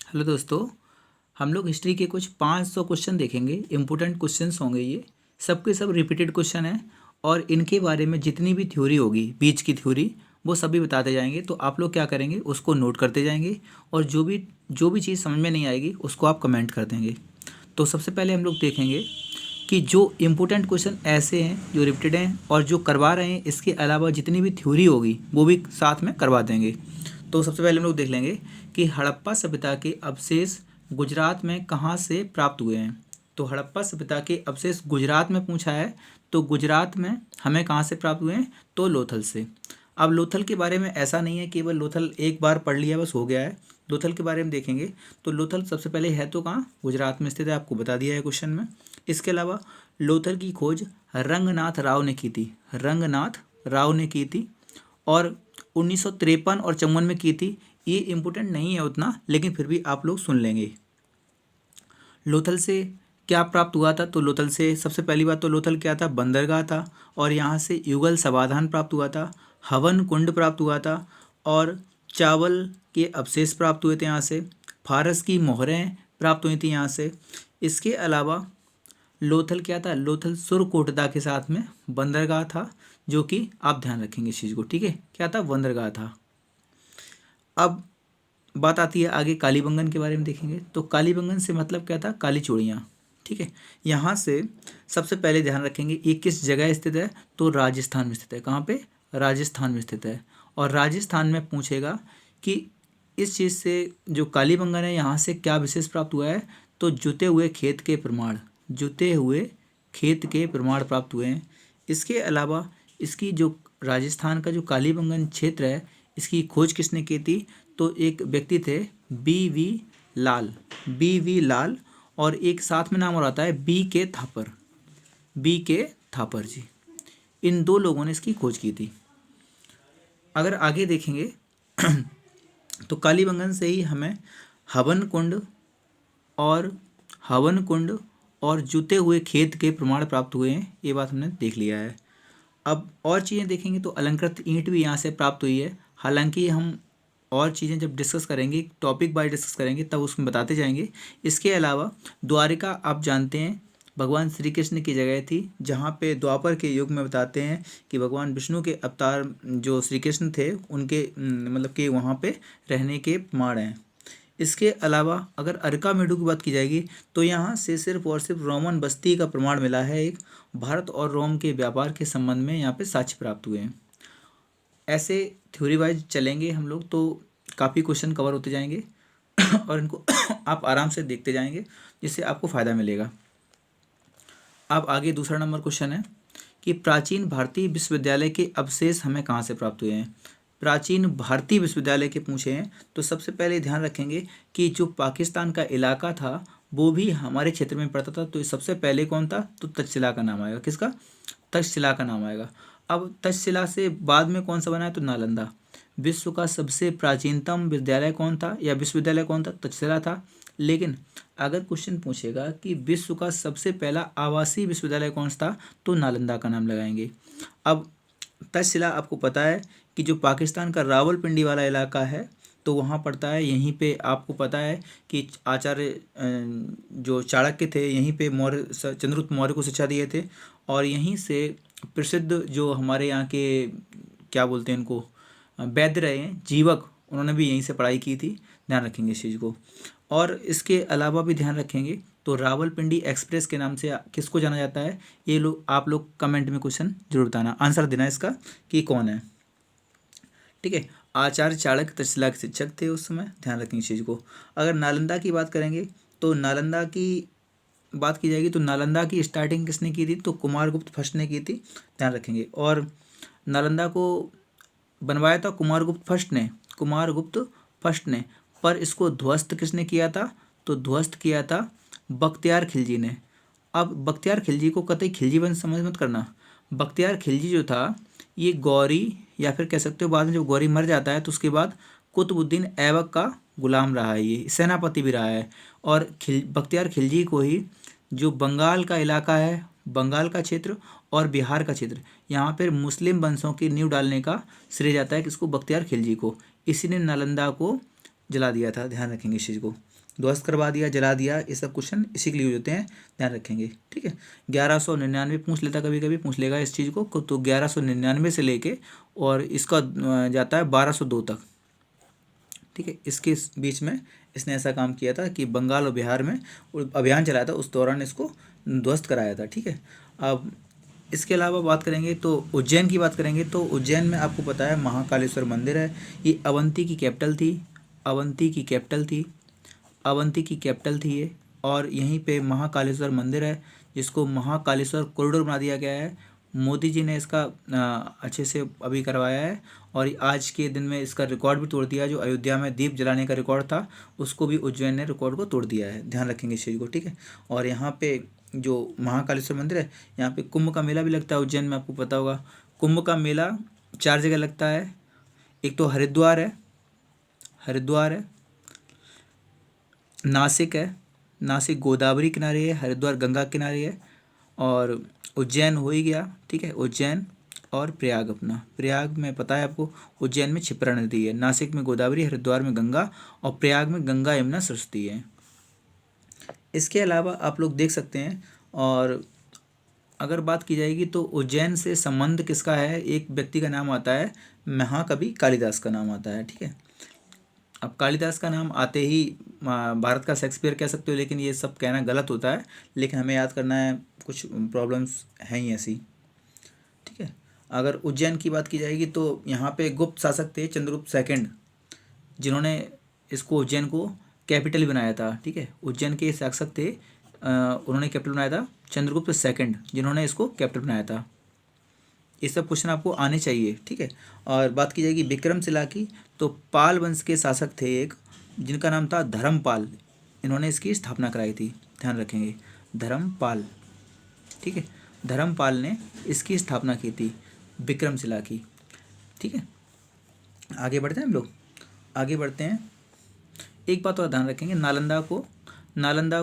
Hello दोस्तों। हम लोग हिस्ट्री के कुछ 500 क्वेश्चन देखेंगे। इम्पोर्टेंट क्वेश्चंस होंगे ये। सबके सब रिपीटेड क्वेश्चन हैं और इनके बारे में जितनी भी थ्योरी होगी, बीच की थ्योरी, वो सभी बताते जाएंगे। तो आप लोग क्या करेंगे, उसको नोट करते जाएंगे और जो भी चीज़ समझ में नहीं आएगी उसको आप कमेंट कर देंगे। तो सबसे पहले हम लोग देखेंगे कि जो इम्पोर्टेंट क्वेश्चन ऐसे हैं जो रिपीटेड हैं और जो करवा रहे हैं, इसके अलावा जितनी भी थ्योरी होगी वो भी साथ में करवा देंगे। तो सबसे पहले हम लोग देख लेंगे कि हड़प्पा सभ्यता के अवशेष गुजरात में कहाँ से प्राप्त हुए हैं। तो हड़प्पा सभ्यता के अवशेष गुजरात में पूछा है, तो गुजरात में हमें कहाँ से प्राप्त हुए हैं, तो लोथल से। अब लोथल के बारे में ऐसा नहीं है केवल लोथल एक बार पढ़ लिया बस हो गया है। लोथल के बारे में देखेंगे तो लोथल सबसे पहले है तो कहाँ, गुजरात में स्थित है, आपको बता दिया है क्वेश्चन में। इसके अलावा लोथल की खोज रंगनाथ राव ने की थी, रंगनाथ राव ने की थी और 1953 और 54 में की थी। ये इम्पोर्टेंट नहीं है उतना, लेकिन फिर भी आप लोग सुन लेंगे। लोथल से क्या प्राप्त हुआ था, तो लोथल से सबसे पहली बात तो लोथल क्या था, बंदरगाह था और यहाँ से युगल समाधान प्राप्त हुआ था, हवन कुंड प्राप्त हुआ था और चावल के अवशेष प्राप्त हुए थे यहाँ से, फारस की मोहरें प्राप्त हुई थी यहाँ से। इसके अलावा लोथल क्या था, लोथल सुरकोटदा के साथ में बंदरगाह था, जो कि आप ध्यान रखेंगे इस चीज़ को, ठीक है, क्या था, बंदरगाह था। अब बात आती है आगे कालीबंगन के बारे में देखेंगे। तो कालीबंगन से मतलब क्या था, काली चूड़ियाँ, ठीक है। यहाँ से सबसे पहले ध्यान रखेंगे ये किस जगह स्थित है, तो राजस्थान में स्थित है। कहाँ पे, राजस्थान में स्थित है। और राजस्थान में पूछेगा कि इस चीज़ से जो कालीबंगन है यहाँ से क्या विशेष प्राप्त हुआ है, तो जुते हुए खेत के प्रमाण, जुते हुए खेत के प्रमाण प्राप्त हुए हैं। इसके अलावा इसकी जो राजस्थान का जो कालीबंगन क्षेत्र है, इसकी खोज किसने की थी, तो एक व्यक्ति थे बी वी लाल और एक साथ में नाम और आता है बी के थापर जी। इन दो लोगों ने इसकी खोज की थी। अगर आगे देखेंगे तो कालीबंगन से ही हमें हवन कुंड और हवन कुंड और जुते हुए खेत के प्रमाण प्राप्त हुए हैं, ये बात हमने देख लिया है। अब और चीज़ें देखेंगे तो अलंकृत ईंट भी यहाँ से प्राप्त हुई है। हालांकि हम और चीज़ें जब डिस्कस करेंगे, टॉपिक बाय डिस्कस करेंगे, तब उसमें बताते जाएंगे। इसके अलावा द्वारिका आप जानते हैं भगवान श्री कृष्ण की जगह थी, जहाँ पे द्वापर के युग में बताते हैं कि भगवान विष्णु के अवतार जो श्री कृष्ण थे उनके मतलब कि वहाँ पे रहने के प्रमाण हैं। इसके अलावा अगर अरकामेडू की बात की जाएगी तो यहाँ से सिर्फ और सिर्फ रोमन बस्ती का प्रमाण मिला है। एक भारत और रोम के व्यापार के संबंध में यहाँ पे साक्ष्य प्राप्त हुए हैं। ऐसे थ्योरी वाइज चलेंगे हम लोग तो काफ़ी क्वेश्चन कवर होते जाएंगे और इनको आप आराम से देखते जाएंगे, जिससे आपको फ़ायदा मिलेगा। अब आगे दूसरा नंबर क्वेश्चन है कि प्राचीन भारतीय विश्वविद्यालय के अवशेष हमें कहाँ से प्राप्त हुए हैं। प्राचीन भारतीय विश्वविद्यालय के पूछे हैं तो सबसे पहले ध्यान रखेंगे कि जो पाकिस्तान का इलाका था वो भी हमारे क्षेत्र में पड़ता था। तो सबसे पहले कौन था, तो तक्षशिला का नाम आएगा। किसका, तक्षशिला का नाम आएगा। अब तक्षशिला से बाद में कौन सा बना है, तो नालंदा। विश्व का सबसे प्राचीनतम विद्यालय कौन था या विश्वविद्यालय कौन था, तक्षशिला था। लेकिन अगर क्वेश्चन पूछेगा कि विश्व का सबसे पहला आवासीय विश्वविद्यालय कौन सा था, तो नालंदा का नाम लगाएंगे। अब तक्षशिला आपको पता है कि जो पाकिस्तान का रावलपिंडी वाला इलाका है तो वहाँ पड़ता है। यहीं पे आपको पता है कि आचार्य जो चाणक्य थे यहीं पे मौर्य चंद्रगुप्त मौर्य को शिक्षा दिए थे और यहीं से प्रसिद्ध जो हमारे यहाँ के क्या बोलते हैं इनको, वैद्य रहे हैं, जीवक, उन्होंने भी यहीं से पढ़ाई की थी। ध्यान रखेंगे इस चीज़ को। और इसके अलावा भी ध्यान रखेंगे तो रावलपिंडी एक्सप्रेस के नाम से किसको जाना जाता है, ये लोग आप लोग कमेंट में क्वेश्चन जरूर बताना, आंसर देना इसका कि कौन है, ठीक है। आचार्य चाणक्य तक्षशिला के शिक्षक थे उस समय, ध्यान रखेंगे इस चीज़ को। अगर नालंदा की बात करेंगे तो नालंदा की बात की जाएगी तो नालंदा की स्टार्टिंग किसने की थी, तो कुमारगुप्त फर्स्ट ने की थी, ध्यान रखेंगे। और नालंदा को बनवाया था कुमारगुप्त फर्स्ट ने, पर इसको ध्वस्त किसने किया था, तो ध्वस्त किया था बख्तियार खिलजी ने। अब बख्तियार खिलजी को कतई खिलजी वंश समझ मत करना। बख्तियार खिलजी जो था ये गौरी, या फिर कह सकते हो बाद में जब गौरी मर जाता है तो उसके बाद कुतुबुद्दीन ऐबक का गुलाम रहा है, ये सेनापति भी रहा है। और बख्तियार खिलजी को ही जो बंगाल का इलाका है, बंगाल का क्षेत्र और बिहार का क्षेत्र, यहाँ पर मुस्लिम वंशों की नींव डालने का श्रेय जाता है किसको, बख्तियार खिलजी को। इसी ने नालंदा को जला दिया था, ध्यान रखेंगे इस चीज़ को। ध्वस्त करवा दिया, जला दिया, ये सब क्वेश्चन इसी के लिए होते हैं, ध्यान रखेंगे, ठीक है। 1199 पूछ लेता, कभी कभी पूछ लेगा इस चीज़ को, तो 1199 से लेके और इसका जाता है 1202 तक, ठीक है। इसके बीच में इसने ऐसा काम किया था कि बंगाल और बिहार में अभियान चलाया था, उस दौरान इसको ध्वस्त कराया था, ठीक है। अब इसके अलावा बात करेंगे तो उज्जैन की बात करेंगे, तो उज्जैन में आपको पता है महाकालेश्वर मंदिर है, ये अवंती की कैपिटल थी, अवंती की कैपिटल थी, अवंती की कैपिटल थी ये। और यहीं पे महाकालेश्वर मंदिर है, जिसको महाकालेश्वर कॉरिडोर बना दिया गया है। मोदी जी ने इसका अच्छे से अभी करवाया है, और आज के दिन में इसका रिकॉर्ड भी तोड़ दिया। जो अयोध्या में दीप जलाने का रिकॉर्ड था, उसको भी उज्जैन ने रिकॉर्ड को तोड़ दिया है, ध्यान रखेंगे इस चीज़ को, ठीक है। और यहाँ पे जो महाकालेश्वर मंदिर है, यहाँ पे कुंभ का मेला भी लगता है उज्जैन में, आपको पता होगा। कुंभ का मेला 4 जगह लगता है, एक तो हरिद्वार है, हरिद्वार है, नासिक है, नासिक गोदावरी किनारे है, हरिद्वार गंगा किनारे है, और उज्जैन हो ही गया, ठीक है। उज्जैन और प्रयाग, अपना प्रयाग में पता है आपको, उज्जैन में क्षिप्रा नदी है, नासिक में गोदावरी, हरिद्वार में गंगा, और प्रयाग में गंगा यमुना सरस्वती है। इसके अलावा आप लोग देख सकते हैं, और अगर बात की जाएगी तो उज्जैन से संबंध किसका है, एक व्यक्ति का नाम आता है, महाकवि कालिदास का नाम आता है, ठीक है। अब कालिदास का नाम आते ही भारत का शेक्सपियर कह सकते हो, लेकिन ये सब कहना गलत होता है, लेकिन हमें याद करना है, कुछ प्रॉब्लम्स हैं ही ऐसी, ठीक है। अगर उज्जैन की बात की जाएगी तो यहाँ पे गुप्त शासक थे चंद्रगुप्त सेकंड, जिन्होंने इसको उज्जैन को कैपिटल बनाया था, ठीक है। उज्जैन के शासक थे, उन्होंने कैपिटल बनाया था चंद्रगुप्त सेकंड, जिन्होंने इसको कैपिटल बनाया था। ये सब क्वेश्चन आपको आने चाहिए, ठीक है। और बात की जाएगी विक्रमशिला की, तो पाल वंश के शासक थे एक, जिनका नाम था धर्मपाल, इन्होंने इसकी स्थापना कराई थी, ध्यान रखेंगे, धर्मपाल, ठीक है। धर्मपाल ने इसकी स्थापना की थी विक्रमशिला की, ठीक है। आगे बढ़ते हैं हम लोग, आगे बढ़ते हैं। एक बात और ध्यान रखेंगे, नालंदा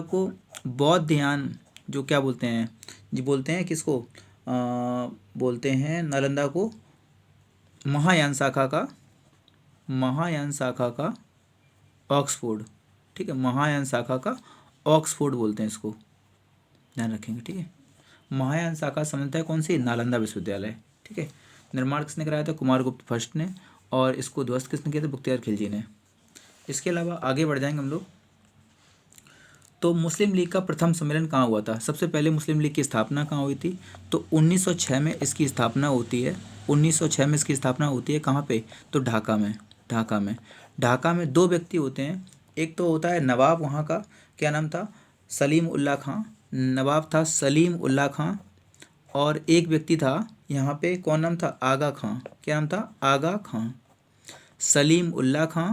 को बौद्धयान जो क्या बोलते हैं जी, बोलते हैं किसको, बोलते हैं नालंदा को महायान शाखा का ऑक्सफोर्ड, ठीक है। महायान शाखा का ऑक्सफोर्ड बोलते हैं इसको, ध्यान रखेंगे, ठीक है। महायान शाखा संबंधित है कौन सी, नालंदा विश्वविद्यालय, ठीक है। निर्माण किसने कराया था, कुमारगुप्त फर्स्ट ने, और इसको ध्वस्त किसने किया था, बख्तियार खिलजी ने। इसके अलावा आगे बढ़ जाएंगे हम लोग, तो मुस्लिम लीग का प्रथम सम्मेलन कहाँ हुआ था, सबसे पहले मुस्लिम लीग की स्थापना कहाँ हुई थी, तो 1906 में इसकी स्थापना होती है, 1906 में इसकी स्थापना होती है, कहाँ पे, तो ढाका में। ढाका में 2 व्यक्ति होते हैं, एक तो होता है नवाब, वहाँ का क्या नाम था, सलीम उल्लाह खां, नवाब था सलीम उल्लाह खां, और एक व्यक्ति था यहाँ पे, कौन नाम था, आगा खां, क्या नाम था, आगा खां। सलीम उल्लाह खां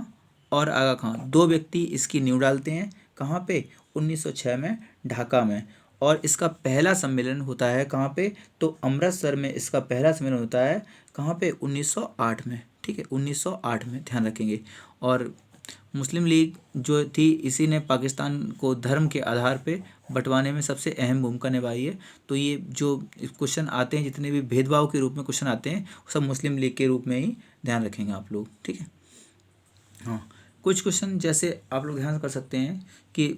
और आगा खां, 2 व्यक्ति इसकी नींव डालते हैं, कहाँ पे, 1906 में ढाका में। और इसका पहला सम्मेलन होता है कहाँ पे, तो अमृतसर में इसका पहला सम्मेलन होता है, कहाँ पे, 1908 में, ठीक है, 1908 में, ध्यान रखेंगे। और मुस्लिम लीग जो थी, इसी ने पाकिस्तान को धर्म के आधार पे बंटवाने में सबसे अहम भूमिका निभाई है। तो ये जो क्वेश्चन आते हैं, जितने भी भेदभाव के रूप में क्वेश्चन आते हैं, सब मुस्लिम लीग के रूप में ही, ध्यान रखेंगे आप लोग, ठीक है। हाँ, कुछ क्वेश्चन जैसे आप लोग ध्यान कर सकते हैं कि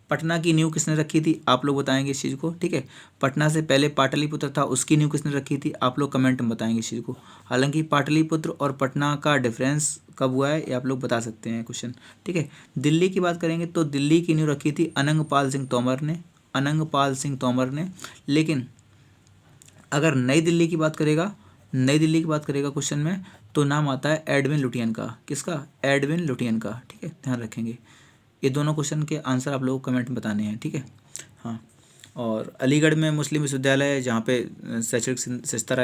पटना की नींव किसने रखी थी, आप लोग बताएंगे इस चीज़ को, ठीक है। पटना से पहले पाटलिपुत्र था, उसकी नींव किसने रखी थी, आप लोग कमेंट में बताएंगे इस चीज़ को। हालांकि पाटलिपुत्र और पटना का डिफरेंस कब हुआ है, ये आप लोग बता सकते हैं क्वेश्चन, ठीक है। दिल्ली की बात करेंगे तो दिल्ली की नींव रखी थी अनंगपाल सिंह तोमर ने, लेकिन अगर नई दिल्ली की बात करेगा क्वेश्चन में, तो नाम आता है एडविन लुटियन का, किसका, एडविन लुटियन का, ठीक है, ध्यान रखेंगे। ये दोनों क्वेश्चन के आंसर आप लोगों को कमेंट में बताने हैं, ठीक है। हाँ, और अलीगढ़ में मुस्लिम विश्वविद्यालय है, जहाँ पे शैक्षणिक शिक्षा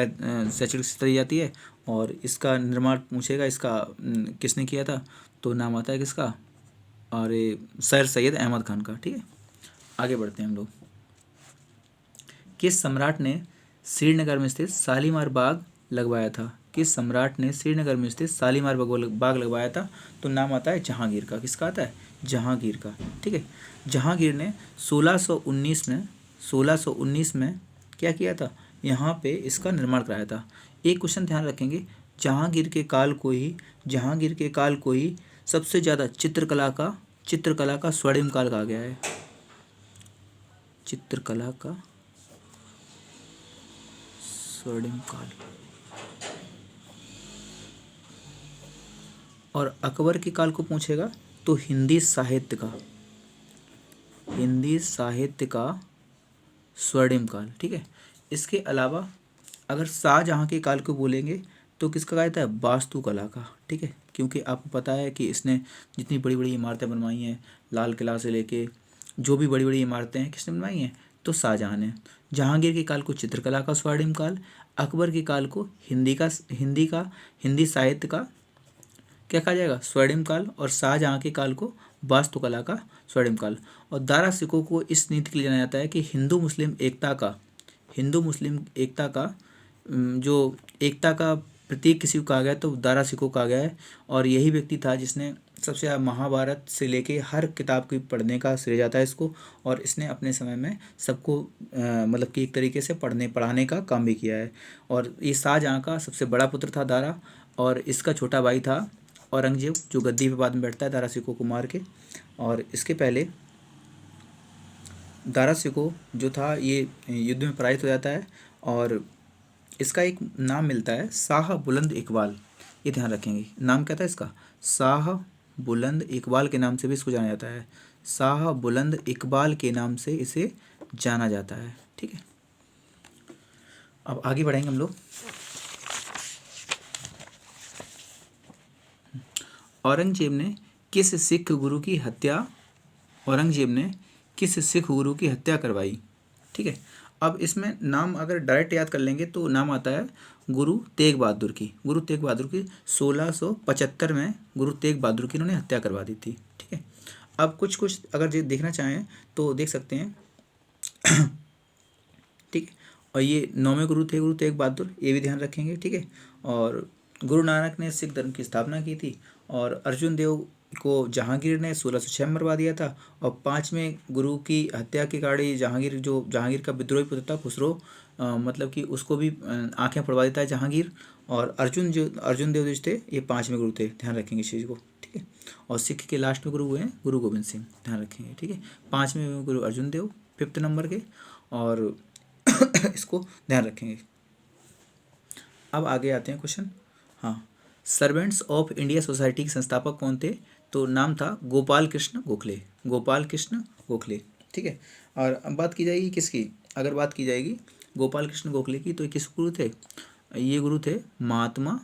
दी जाती है, और इसका निर्माण पूछेगा, इसका किसने किया था, तो नाम आता है किसका, और सर सैयद अहमद खान का, ठीक है। आगे बढ़ते हैं हम लोग। किस सम्राट ने श्रीनगर में स्थित शालीमार बाग लगवाया था, बाग लगवाया था, तो नाम आता है जहांगीर का, किसका आता है, जहांगीर का, ठीक है। जहांगीर ने 1619 में क्या किया था, यहाँ पे इसका निर्माण कराया था। एक क्वेश्चन ध्यान रखेंगे, जहांगीर के काल को ही सबसे ज़्यादा चित्रकला का स्वर्णिम काल कहा गया है। चित्रकला का स्वर्णिम काल। और अकबर के काल को पूछेगा तो हिंदी साहित्य का स्वर्णिम काल। ठीक है। इसके अलावा अगर शाहजहाँ के काल को बोलेंगे तो किसका कहा जाता है? वास्तुकला का। ठीक है, क्योंकि आपको पता है कि इसने जितनी बड़ी बड़ी इमारतें बनवाई हैं, लाल किला से लेके जो भी बड़ी बड़ी इमारतें हैं किसने बनवाई हैं? तो शाहजहाँ ने। जहांगीर के काल को चित्रकला का स्वर्णिम काल, अकबर के काल को हिंदी साहित्य का क्या कहा जाएगा? स्वर्णिम काल, और शाहजहाँ के काल को वास्तुकला का स्वर्णिम काल। और दारा सिकों को इस नीति के लिए जाना जाता है कि हिंदू मुस्लिम एकता का जो एकता का प्रतीक किसी को कहा गया तो दारा सिकों कहा गया है। और यही व्यक्ति था जिसने सबसे ज़्यादा महाभारत से लेके हर किताब की पढ़ने का श्रेय जाता है इसको। और इसने अपने समय में सबको मतलब कि एक तरीके से पढ़ाने का काम भी किया है। और ये शाहजहाँ का सबसे बड़ा पुत्र था दारा, और इसका छोटा भाई था औरंगजेब, जो गद्दी पे बाद में बैठता है दारा सिकों को मार के। और इसके पहले दारा सिकों जो था ये युद्ध में पराजित हो जाता है, और इसका एक नाम मिलता है शाह बुलंद इकबाल। ये ध्यान रखेंगे, नाम क्या था इसका? शाह बुलंद इकबाल के नाम से भी इसको जाना जाता है। शाह बुलंद इकबाल के नाम से इसे जाना जाता है। ठीक है, अब आगे बढ़ेंगे हम लोग। औरंगजेब ने किस सिख गुरु की हत्या करवाई? ठीक है, अब इसमें नाम अगर डायरेक्ट याद कर लेंगे तो नाम आता है गुरु तेग बहादुर की। 1675 में गुरु तेग बहादुर की इन्होंने हत्या करवा दी थी। ठीक है, अब कुछ अगर देखना चाहें तो देख सकते हैं। ठीक है, और ये 9वें गुरु थे गुरु तेग बहादुर, ये भी ध्यान रखेंगे। ठीक है, और गुरु नानक ने सिख धर्म की स्थापना की थी, और अर्जुन देव को जहांगीर ने 1606 में मरवा दिया था। और 5वें गुरु की हत्या के कारण जहांगीर का विद्रोही पुत्र था खुसरो, मतलब कि उसको भी आंखें फोड़वा देता है जहांगीर। और अर्जुन देव जो थे ये 5वें गुरु थे, ध्यान रखेंगे इस चीज़ को। ठीक है, और सिख के लास्ट में गुरु हुए हैं गुरु गोविंद सिंह, ध्यान रखेंगे। ठीक है, 5वें गुरु अर्जुन देव 5th नंबर के, और इसको ध्यान रखेंगे। अब आगे आते हैं क्वेश्चन। हाँ, सर्वेंट्स ऑफ इंडिया सोसाइटी के संस्थापक कौन थे? तो नाम था गोपाल कृष्ण गोखले। ठीक है, और अब बात की जाएगी किसकी? अगर बात की जाएगी गोपाल कृष्ण गोखले की, तो ये किस गुरु थे? ये गुरु थे महात्मा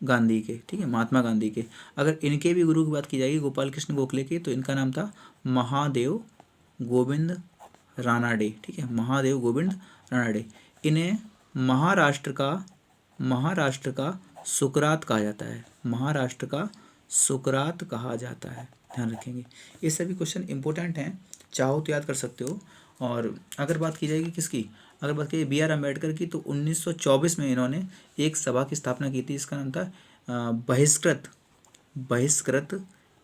गांधी के। ठीक है, महात्मा गांधी के। अगर इनके भी गुरु की बात की जाएगी गोपाल कृष्ण गोखले के, तो इनका नाम था महादेव गोविंद रानाडे। ठीक है, महादेव गोविंद रानाडे। इन्हें महाराष्ट्र का सुकरात कहा जाता है। महाराष्ट्र का सुकरात कहा जाता है, ध्यान रखेंगे। ये सभी क्वेश्चन इंपॉर्टेंट हैं, चाहो तो याद कर सकते हो। और अगर बात की जाएगी किसकी? अगर बात की बी आर अम्बेडकर की, तो 1924 में इन्होंने एक सभा की स्थापना की थी। इसका नाम था बहिष्कृत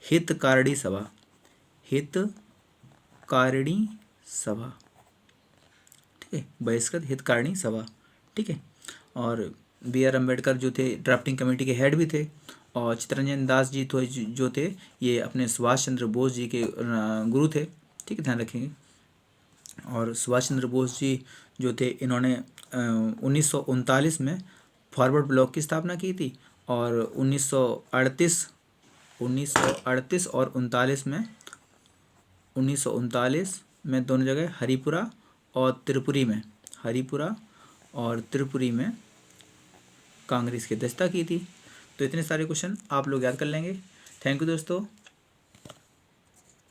हितकारिणी सभा। ठीक है, बहिष्कृत हितकारिणी सभा। ठीक है, और बी आर अम्बेडकर जो थे ड्राफ्टिंग कमेटी के हेड भी थे, और चित्तरंजन दास जी जो थे ये अपने सुभाष चंद्र बोस जी के गुरु थे। ठीक है, ध्यान रखेंगे। और सुभाष चंद्र बोस जी जो थे इन्होंने 1939 में फॉरवर्ड ब्लॉक की स्थापना की थी, और 1938 और 1939 में दोनों जगह हरिपुरा और त्रिपुरी में कांग्रेस की अध्यक्षता की थी। तो इतने सारे क्वेश्चन आप लोग याद कर लेंगे। थैंक यू दोस्तों।